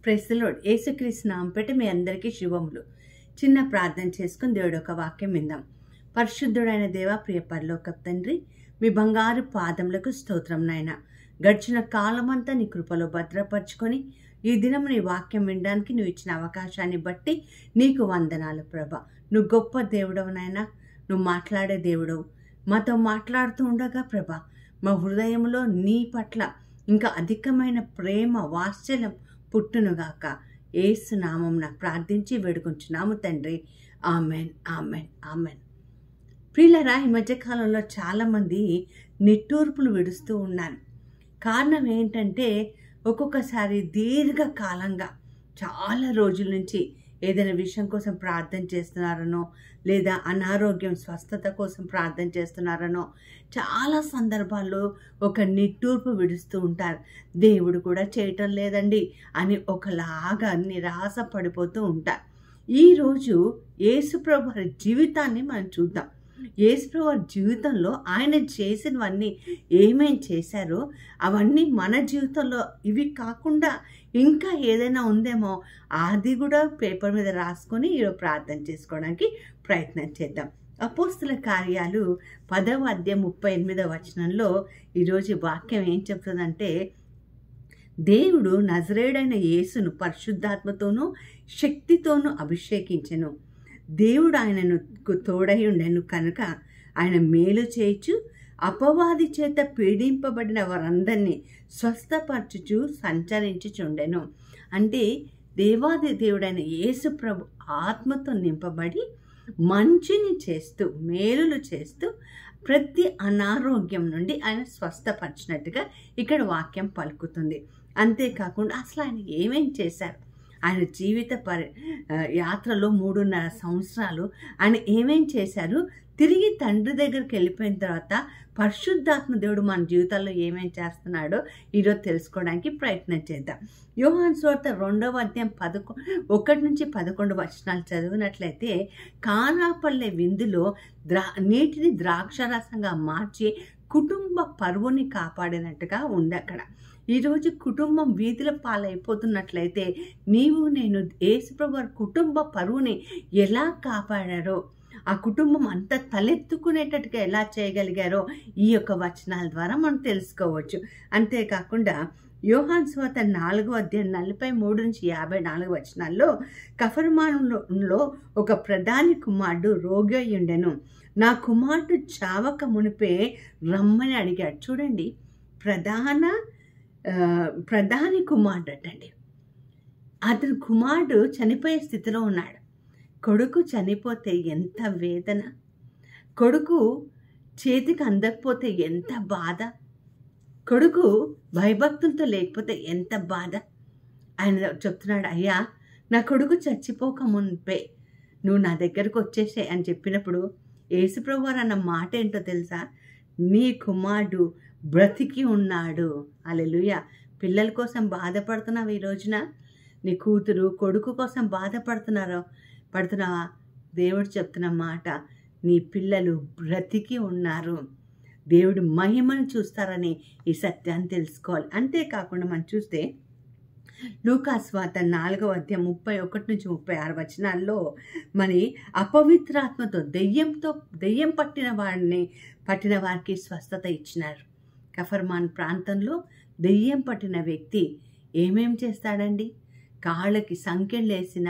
Praise the lord. యేసుక్రీస్తు నామం పెట్టి మీ అందరికీ శుభములు. చిన్న ప్రార్థన చేసుకుని దేవుడు ఒక వాక్యం విందాం. పరిశుద్ధుడైన దేవ, ప్రియ పరలోకపు తండ్రి, మీ బంగారు పాదములకు స్తోత్రం నాయన. గడిచిన కాలమంతా నీ కృపలో భద్రపరుచుకొని ఈ దినం నీ వాక్యం వినడానికి నువ్వు ఇచ్చిన అవకాశాన్ని బట్టి నీకు వందనాలు ప్రభా. నువ్వు గొప్ప దేవుడవు నాయన, నువ్వు మాట్లాడే దేవుడవు. మాతో మాట్లాడుతూ ఉండగా ప్రభా, మా హృదయంలో నీ పట్ల ఇంకా అధికమైన ప్రేమ వాత్సల్యం పుట్టునుగాక. యేసు నామమున ప్రార్థించి వేడుకుంటున్నాము తండ్రి. Amen, amen, amen. ప్రియులరా, ఈ మధ్యకాలంలో చాలామంది నిట్టూర్పులు విడుస్తూ ఉన్నారు. కారణం ఏంటంటే, ఒక్కొక్కసారి దీర్ఘకాలంగా చాలా రోజుల నుంచి ఏదైనా విషయం కోసం ప్రార్థన చేస్తున్నారనో, లేదా అనారోగ్యం స్వస్థత కోసం ప్రార్థన చేస్తున్నారనో, చాలా సందర్భాల్లో ఒక నిట్టూర్పు విడుస్తూ ఉంటారు. దేవుడు కూడా చేయటం లేదండి అని ఒకలాగా నిరాశ పడిపోతూ ఉంటారు. ఈరోజు యేసుప్రభు వారి జీవితాన్ని మనం చూద్దాం. యేసుప్రభు వారి జీవితంలో ఆయన చేసినవన్నీ ఏమేం చేశారో అవన్నీ మన జీవితంలో ఇవి కాకుండా ఇంకా ఏదైనా ఉందేమో అది కూడా పేపర్ మీద రాసుకొని ఈరోజు ప్రార్థన చేసుకోవడానికి ప్రయత్నం చేద్దాం. అపోస్తుల కార్యాలు 10వ అధ్యాయం 38వ వచనంలో ఈరోజు వాక్యం ఏం చెప్తుందంటే, దేవుడు నజరేయుడైన యేసును పరిశుద్ధాత్మతోనూ శక్తితోనూ అభిషేకించెను. దేవుడు ఆయనను తోడై ఉండెను కనుక ఆయన మేలు చేయొచ్చు, అపవాది చేత పీడింపబడిన వారందరినీ స్వస్థపరచుచు సంచరించుచుండెను. అంటే దేవాది దేవుడైన యేసు ప్రభు ఆత్మతో నింపబడి మంచిని చేస్తూ మేలులు చేస్తూ ప్రతి అనారోగ్యం నుండి ఆయన స్వస్థపరిచినట్టుగా ఇక్కడ వాక్యం పలుకుతుంది. అంతేకాకుండా అసలు ఆయన ఏమేం చేశారు, ఆయన జీవిత యాత్రలో 3.5 సంవత్సరాలు ఆయన ఏమేం చేశారు, తిరిగి తండ్రి దగ్గరికి వెళ్ళిపోయిన తర్వాత పరిశుద్ధాత్మ దేవుడు మన జీవితాల్లో ఏమేం చేస్తున్నాడో ఈరోజు తెలుసుకోవడానికి ప్రయత్నం చేద్దాం. యోహాను సువార్త 2వ అధ్యాయం 1 నుంచి 11 వచనాలు చదివినట్లయితే, కానాపల్లె విందులో నీటిని ద్రాక్షరసంగా మార్చి కుటుంబ పరువుని కాపాడినట్టుగా ఉంది అక్కడ. ఈరోజు కుటుంబం వీధుల పాలైపోతున్నట్లయితే నీవు నేను యేసుప్రభు వారి కుటుంబ పరువుని ఎలా కాపాడారో, ఆ కుటుంబం అంతా తలెత్తుకునేటట్టుగా ఎలా చేయగలిగారో ఈ యొక్క వచనాల ద్వారా మనం తెలుసుకోవచ్చు. అంతేకాకుండా యోహాను సువార్త 4వ అధ్యాయం 43 నుంచి 54 వచనాల్లో, కఫర్నాహుములో ఒక ప్రధాని కుమారుడు రోగి అయి ఉండెను. నా కుమారుడు చావక మునిపే రమ్మని అడిగాడు. చూడండి, ప్రధాని కుమారుడు అటండి. అతని కుమారుడు చనిపోయే స్థితిలో ఉన్నాడు. కొడుకు చనిపోతే ఎంత వేదన, కొడుకు చేతికి అందకపోతే ఎంత బాధ, కొడుకు భయభక్తులతో లేకపోతే ఎంత బాధ. ఆయన చెప్తున్నాడు, అయ్యా నా కొడుకు చచ్చిపోక మునిపే నువ్వు నా దగ్గరకు వచ్చేసే అని చెప్పినప్పుడు యేసుప్రభు వారు అన్న మాట ఏంటో తెలుసా? నీ కుమారుడు బ్రతికి ఉన్నాడు. హల్లెలూయా. పిల్లల కోసం బాధపడుతున్నావు ఈ రోజున? నీ కూతురు కొడుకు కోసం పడుతున్నావా? దేవుడు చెప్తున్న మాట, నీ పిల్లలు బ్రతికి ఉన్నారు. దేవుడు మహిమను చూస్తారని ఈ సత్యాన్ని తెలుసుకోవాలి. అంతేకాకుండా మనం చూస్తే లూకాసు వార్త 4వ అధ్యాయం 31 నుంచి 36 వచనాల్లో మరి అపవిత్రాత్మతో దెయ్యం పట్టిన వారికి స్వస్థత ఇచ్చినారు. కఫర్నాహు ప్రాంతంలో దెయ్యం పట్టిన వ్యక్తి ఏమేం చేస్తాడండి? కాళ్ళకి సంకెళ్ళేసిన,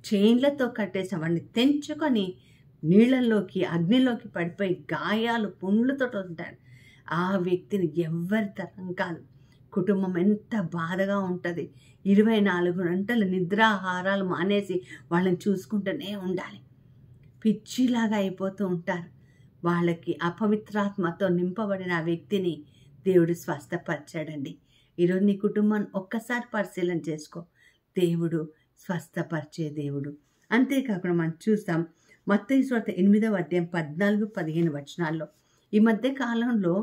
చైన్లతో కట్టేసిన వాడిని తెంచుకొని నీళ్ళల్లోకి అగ్నిలోకి పడిపోయి గాయాలు పుండ్లతో ఉంటాడు. ఆ వ్యక్తిని ఎవ్వరి తరం కాదు. కుటుంబం ఎంత బాధగా ఉంటుంది. 24 గంటలు నిద్రాహారాలు మానేసి వాళ్ళని చూసుకుంటూనే ఉండాలి. పిచ్చిలాగా అయిపోతూ ఉంటారు. వాళ్ళకి అపవిత్రాత్మతో నింపబడిన ఆ వ్యక్తిని దేవుడు స్వస్థపరిచాడండి. ఈరోజు నీ కుటుంబాన్ని ఒక్కసారి పరిశీలన చేసుకో. దేవుడు స్వస్థపరిచే దేవుడు. అంతేకాకుండా మనం చూస్తాం మత్తయి సువార్త 8వ అధ్యాయం 14-15 వచనాల్లో, ఈ మధ్య కాలంలో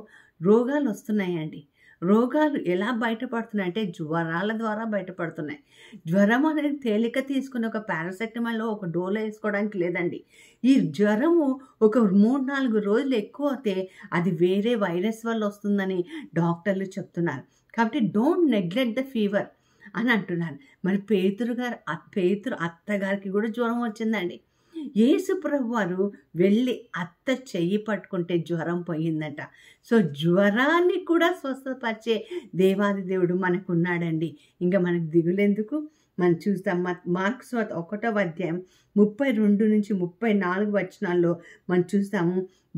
రోగాలు వస్తున్నాయండి. రోగాలు ఎలా బయటపడుతున్నాయంటే జ్వరాల ద్వారా బయటపడుతున్నాయి. జ్వరం అనేది తేలిక తీసుకుని ఒక పారాసెటమాల్ ఒక డోలో వేసుకోవడానికి లేదండి. ఈ జ్వరము ఒక 3-4 రోజులు ఎక్కువ అయితే అది వేరే వైరస్ వల్ల వస్తుందని డాక్టర్లు చెప్తున్నారు. కాబట్టి డోంట్ నెగ్లెక్ట్ ద ఫీవర్. అని అంటున్నారు. మరి పేతురు అత్తగారికి కూడా జ్వరం వచ్చిందండి. యేసు ప్రభు వారు వెళ్ళి అత్త చెయ్యి పట్టుకుంటే జ్వరం పోయిందట. సో జ్వరాన్ని కూడా స్వస్థపరిచే దేవాది దేవుడు మనకున్నాడండి. ఇంకా మనకు దిగులెందుకు? మనం చూస్తాం మార్కు సువార్త 1వ అధ్యాయం 32 నుంచి 34 వచనాల్లో మనం చూస్తాము.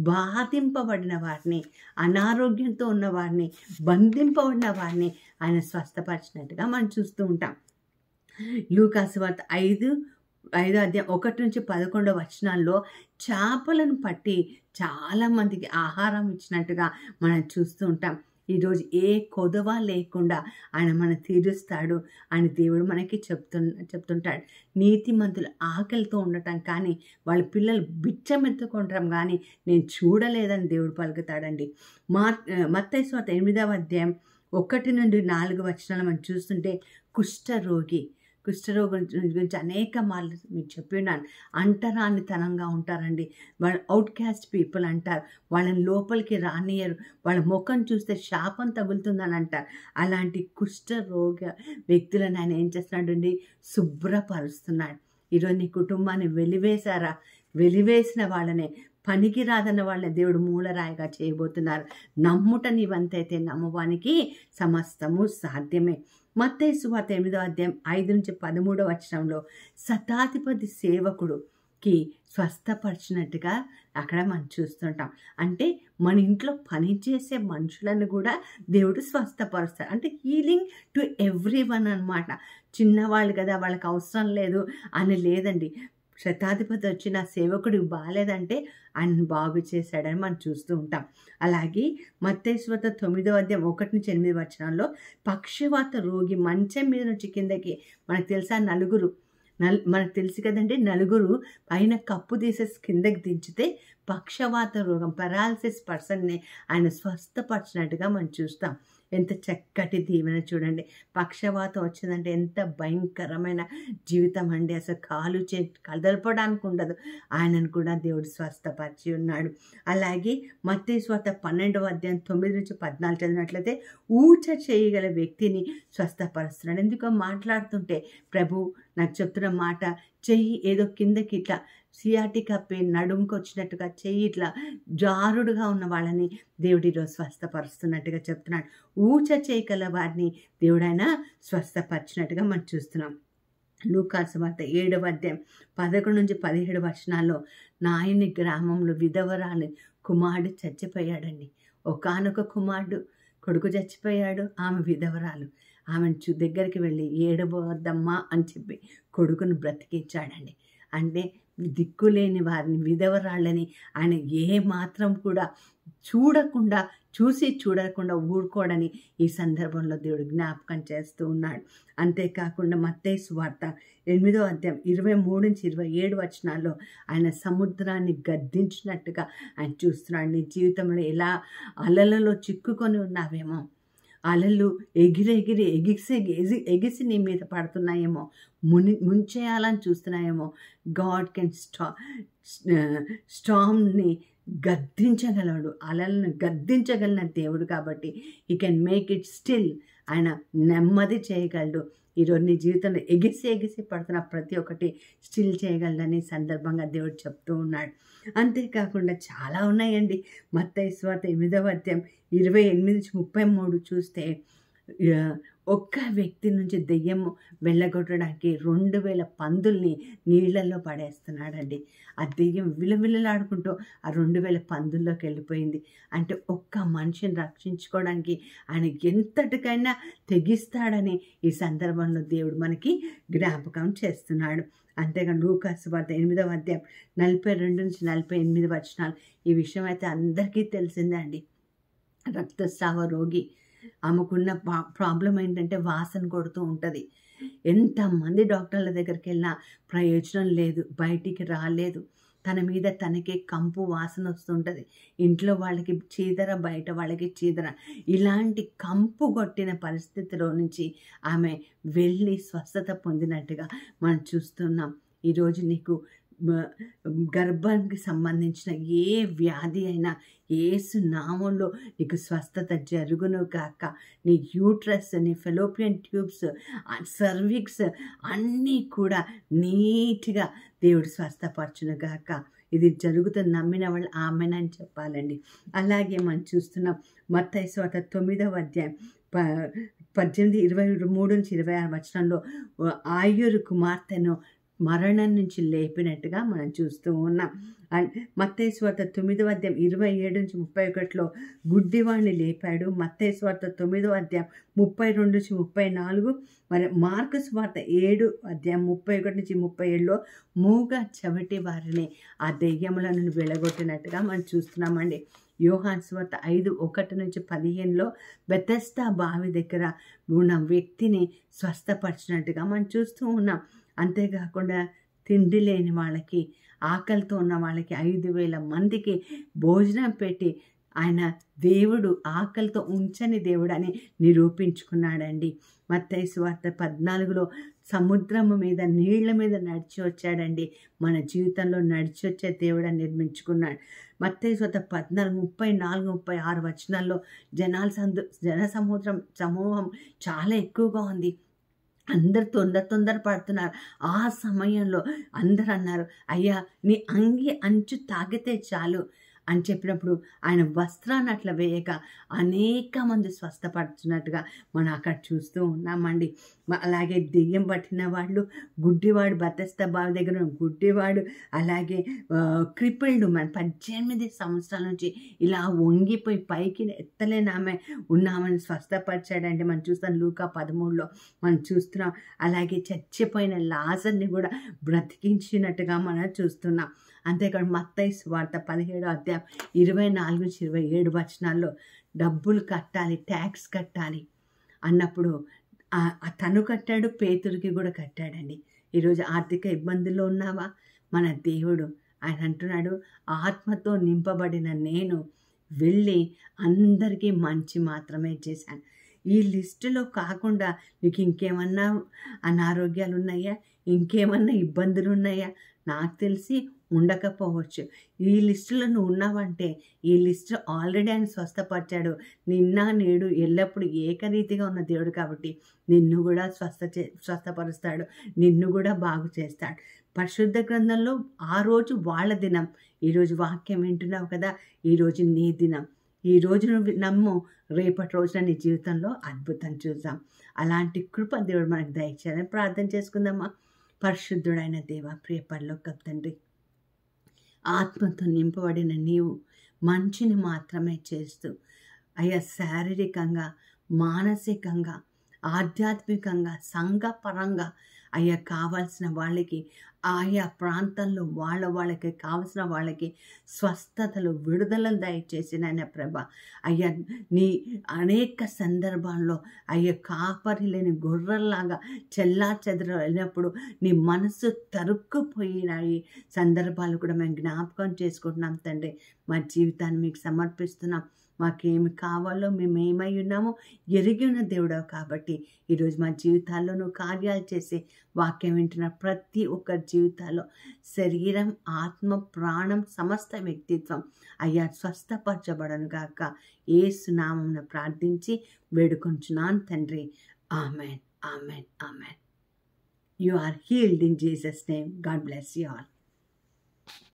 బాధింపబడిన వారిని, అనారోగ్యంతో ఉన్న వారిని, బంధింపబడిన వారిని ఆయన స్వస్థపరిచినట్టుగా మనం చూస్తూ ఉంటాం. లూకా సువార్త 5వ అధ్యాయం 1 నుంచి 11 వచనాల్లో చేపలను పట్టి చాలామందికి ఆహారం ఇచ్చినట్టుగా మనం చూస్తూ ఉంటాం. ఈరోజు ఏ కొదవ లేకుండా ఆయన మన తీరుస్తాడు అని దేవుడు మనకి చెప్తుంటాడు. నీతిమంతులు ఆకలితో ఉండటం కానీ, వాళ్ళ పిల్లలు బిచ్చమెత్తుకుంటాం కానీ నేను చూడలేదని దేవుడు పలుకుతాడండి. మత్తయి సువార్త 8వ అధ్యాయం 1 నుండి 4 వచనాలు మనం చూస్తుంటే కుష్ఠరోగి గురించి అనేక మార్లు మీకు చెప్పి ఉన్నాను. అంటరానితనంగా ఉంటారండి. వాళ్ళు అవుట్కాస్ట్ పీపుల్ అంటారు. వాళ్ళని లోపలికి రానియరు. వాళ్ళ ముఖం చూస్తే శాపం తగులుతుందని అంటారు. అలాంటి కుష్ఠరోగ వ్యక్తులను ఆయన ఏం చేస్తున్నాడండి? శుభ్రపరుస్తున్నాడు. ఈరోజు నీ కుటుంబాన్ని వెలివేసిన వాళ్ళనే, పనికి రాదన్న వాళ్ళని దేవుడు మూలరాయిగా చేయబోతున్నారు. నమ్ముట నీవంతైతే నమ్మవానికి సమస్తము సాధ్యమే. మత్తయి సువార్త 8వ అధ్యాయం 5 నుంచి 13 వచనంలో శతాధిపతి సేవకుడికి స్వస్థపరిచినట్టుగా అక్కడ మనం చూస్తుంటాం. అంటే మన ఇంట్లో పనిచేసే మనుషులను కూడా దేవుడు స్వస్థపరుస్తాడు. అంటే హీలింగ్ టు ఎవ్రీ వన్ అనమాట. చిన్నవాళ్ళు కదా, వాళ్ళకి అవసరం లేదు అని లేదండి. శతాధిపతి వచ్చిన సేవకుడికి బాగాలేదంటే ఆయన బాగు చేశాడని మనం చూస్తూ ఉంటాం. అలాగే మత్తయి సువార్త 9వ అధ్యాయం 1 నుంచి 8 వచనాల్లో పక్షవాత రోగి మంచం మీద నుంచి కిందకి, మనకు తెలుసా మనకు తెలుసు కదండి, నలుగురు పైన కప్పు తీసేసి కిందకి దించితే పక్షవాత రోగం పెరాలసిస్ పర్సన్ని ఆయన స్వస్థపరిచినట్టుగా మనం చూస్తాం. ఎంత చక్కటి దీవెన చూడండి. పక్షవాతం వచ్చిందంటే ఎంత భయంకరమైన జీవితం అండి. అసలు కాలు కదలపడానికి ఉండదు. ఆయనను కూడా దేవుడు స్వస్థపరిచి ఉన్నాడు. అలాగే మత్తయి సువార్త 12వ అధ్యాయం 9 నుంచి 14 చదివినట్లయితే ఊచ చేయగల వ్యక్తిని స్వస్థపరుస్తున్నాడు. ఎందుకో మాట్లాడుతుంటే ప్రభు నాకు చెప్తున్న మాట, చెయ్యి ఏదో కిందకి ఇట్లా సియాటికా పెయిన్ నడుముకు వచ్చినట్టుగా చెయ్యి ఇట్లా జారుడుగా ఉన్న వాళ్ళని దేవుడు ఈరోజు స్వస్థపరుస్తున్నట్టుగా చెప్తున్నాడు. ఊచ చేయగల వారిని దేవుడైనా స్వస్థపరిచినట్టుగా మనం చూస్తున్నాం. లూకా సువార్త 7వ అధ్యాయం 11 నుంచి 17 వచనాల్లో నాయని గ్రామంలో విధవరాలు కుమారుడు చచ్చిపోయాడండి. ఒకానొక కుమారుడు కొడుకు చచ్చిపోయాడు, ఆమె విధవరాలు. ఆమెను దగ్గరికి వెళ్ళి ఏడవద్దమ్మా అని చెప్పి కొడుకును బ్రతికించాడండి. అంటే దిక్కులేని వారిని, విధవరాళ్ళని ఆయన ఏ మాత్రం కూడా చూడకుండా ఊరుకోడని ఈ సందర్భంలో దేవుడు జ్ఞాపకం చేస్తూ ఉన్నాడు. అంతేకాకుండా మత్తయి సువార్త 8వ అధ్యాయం 23 నుంచి 27 వచనాల్లో ఆయన సముద్రాన్ని గద్దించినట్టుగా ఆయన చూస్తున్నాడు. నీ జీవితంలో ఎలా అలలలో చిక్కుకొని ఉన్నావేమో, అలలు ఎగిసి నీ మీద పడుతున్నాయేమో, ముంచేయాలని చూస్తున్నాయేమో, గాడ్ కెన్ స్టామ్ని గద్దించగలడు, అలలను గద్దించగలిగిన దేవుడు కాబట్టి he can make it still. ఆయన నెమ్మది చేయగలడు. ఈరోజు నీ జీవితంలో ఎగిసి పడుతున్న ప్రతి ఒక్కటి స్టిల్ చేయగలడని సందర్భంగా దేవుడు చెప్తూ ఉన్నాడు. అంతేకాకుండా చాలా ఉన్నాయండి. మత్తయి సువార్త 8వ అధ్యాయం 28 నుంచి 33 చూస్తే ఒక్క వ్యక్తి నుంచి దెయ్యము వెళ్ళగొట్టడానికి 2000 పందుల్ని నీళ్ళల్లో పడేస్తున్నాడండి. ఆ దెయ్యం విలవిలలాడుకుంటూ ఆ 2000 పందుల్లోకి వెళ్ళిపోయింది. అంటే ఒక్క మనిషిని రక్షించుకోవడానికి ఆయన ఎంతటికైనా తెగిస్తాడని ఈ సందర్భంలో దేవుడు మనకి జ్ఞాపకం చేస్తున్నాడు. అంతేగాని లూకా సువార్త 8వ అధ్యాయం 42 నుంచి 48 వచనాలు, ఈ విషయం అయితే అందరికీ తెలిసిందే అండి. రక్తస్రావ రోగి, ఆమెకున్న ప్రాబ్లం ఏంటంటే వాసన కొడుతూ ఉంటుంది. ఎంతమంది డాక్టర్ల దగ్గరికి వెళ్ళినా ప్రయోజనం లేదు, బయటికి రాలేదు. తన మీద తనకే కంపు వాసన వస్తుంటుంది. ఇంట్లో వాళ్ళకి చీదర, బయట వాళ్ళకి చీదర. ఇలాంటి కంపు కొట్టిన పరిస్థితిలో నుంచి ఆమె వెళ్ళి స్వస్థత పొందినట్టుగా మనం చూస్తున్నాం. ఈరోజు నీకు గర్భానికి సంబంధించిన ఏ వ్యాధి అయినా యేసు నామంలో నీకు స్వస్థత జరుగును గాక. నీ యూట్రస్, నీ ఫెలోపియన్ ట్యూబ్స్, సర్విక్స్ అన్నీ కూడా నీట్గా దేవుడు స్వస్థపరచును గాక. ఇది జరుగుతుంది నమ్మిన వాళ్ళు ఆమెనని చెప్పాలండి. అలాగే మనం చూస్తున్నాం మత్తయి సువార్త 9వ అధ్యాయం 18:23-26 వచనంలో ఆయూరు కుమార్తెను మరణం నుంచి లేపినట్టుగా మనం చూస్తూ ఉన్నాం. అండ్ మత్తయి సువార్త 9వ అధ్యాయం 27-31లో గుడ్డివాడిని లేపాడు. మత్తయి సువార్త 9వ అధ్యాయం 32-34, మరి మార్కు సువార్త 7 అధ్యాయం 31-37లో మూగ చెవిటి వారిని ఆ దెయ్యములను వెళ్ళగొట్టినట్టుగా మనం చూస్తున్నామండి. యోహాను సువార్త 5:1-15లో బెతెస్దా బావి దగ్గర ఉన్న వ్యక్తిని స్వస్థపరిచినట్టుగా మనం చూస్తూ ఉన్నాం. అంతేకాకుండా తిండి లేని వాళ్ళకి, ఆకలితో ఉన్న వాళ్ళకి 5,000 మందికి భోజనం పెట్టి ఆయన దేవుడు ఆకలితో ఉంచని దేవుడు అని నిరూపించుకున్నాడండి. మత్తయి సువార్త 14లో సముద్రము మీద నీళ్ల మీద నడిచి వచ్చాడండి. మన జీవితంలో నడిచి వచ్చే దేవుడు అని నిర్మించుకున్నాడు. మత్తయి సువార్త 14:34-36 వచనాల్లో జన సమూహం చాలా ఎక్కువగా ఉంది. అందరు తొందర పడుతున్నారు. ఆ సమయంలో అందరు అన్నారు, అయ్యా నీ అంగి అంచు తాకితే చాలు అని చెప్పినప్పుడు ఆయన వస్త్రాన్ని అట్లా వేయక అనేక మంది స్వస్థపడుతున్నట్టుగా మనం అక్కడ చూస్తూ ఉన్నామండి. అలాగే దెయ్యం పట్టిన వాళ్ళు, గుడ్డివాడు, బెతెస్దా బావి దగ్గర గుడ్డివాడు, అలాగే క్రిపిల్డ్ మన 18 సంవత్సరాల నుంచి ఇలా వంగిపోయి పైకి ఎత్తలేని ఆమె ఉన్నామని స్వస్థపరిచాడండి. మనం చూస్తాం లూకా 13లో మనం చూస్తున్నాం. అలాగే చచ్చిపోయిన లాజర్ని కూడా బ్రతికించినట్టుగా మనం చూస్తున్నాం. అంతేకాదు మత్తయి సువార్త 17వ అధ్యాయం 24-27 వచనాల్లో డబ్బులు కట్టాలి, ట్యాక్స్ కట్టాలి అన్నప్పుడు తను కట్టాడు, పేతురికి కూడా కట్టాడండి. ఈరోజు ఆర్థిక ఇబ్బందుల్లో ఉన్నావా? మన దేవుడు ఆయన అంటున్నాడు, ఆత్మతో నింపబడిన నేను వెళ్ళి అందరికీ మంచి మాత్రమే చేశాను. ఈ లిస్టులో కాకుండా నీకు ఇంకేమన్నా అనారోగ్యాలు ఉన్నాయా, ఇంకేమన్నా ఇబ్బందులు ఉన్నాయా? నాకు తెలిసి ఉండకపోవచ్చు. ఈ లిస్టులో నువ్వు ఉన్నావంటే ఈ లిస్టు ఆల్రెడీ ఆయన స్వస్థపరిచాడు. నిన్న నేడు ఎల్లప్పుడూ ఏకరీతిగా ఉన్న దేవుడు కాబట్టి నిన్ను కూడా స్వస్థపరుస్తాడు, నిన్ను కూడా బాగు చేస్తాడు. పరిశుద్ధ గ్రంథంలో ఆ రోజు వాళ్ళ దినం, ఈరోజు వాక్యం వింటున్నావు కదా, ఈరోజు నీ దినం. ఈ రోజు నువ్వు నమ్ము, రేపటి రోజున నీ జీవితంలో అద్భుతం చూద్దాం. అలాంటి కృప దేవుడు మనకు దయచేయాలని ప్రార్థన చేసుకుందామా. పరిశుద్ధుడైన దేవ, ప్రియ పరలోకపు తండ్రి, ఆత్మతో నింపబడిన నీవు మంచిని మాత్రమే చేస్తూ అయ్యా శారీరకంగా, మానసికంగా, ఆధ్యాత్మికంగా, సంఘపరంగా అయ్యా కావాల్సిన వాళ్ళకి, ఆయా ప్రాంతాల్లో వాళ్ళకి కావలసిన వాళ్ళకి స్వస్థతలు, విడుదలను దయచేసి నాయన ప్రభ, అయ్యా నీ అనేక సందర్భాల్లో అయ్యా కాపరి లేని గొర్రెల్లాగా చెల్లాచెదరు వెళ్ళినప్పుడు నీ మనసు తరుక్కుపోయిన ఈ సందర్భాలు కూడా మేము జ్ఞాపకం చేసుకుంటున్నాం తండ్రి. మా జీవితాన్ని మీకు సమర్పిస్తున్నాం. మాకేమి కావాలో మేము ఏమై ఉన్నామో ఎరిగి ఉన్న దేవుడవు కాబట్టి ఈరోజు మా జీవితాల్లో నువ్వు కార్యాలు చేసి వాక్యం వింటున్న ప్రతి ఒక్కరి జీవితాల్లో శరీరం, ఆత్మ, ప్రాణం, సమస్త వ్యక్తిత్వం అయ్యా స్వస్థపరచబడను గాక. యేసు నామమున ప్రార్థించి వేడుకొంచున్నాను తండ్రి. Amen, amen, amen. You are healed in Jesus' name. God bless you all.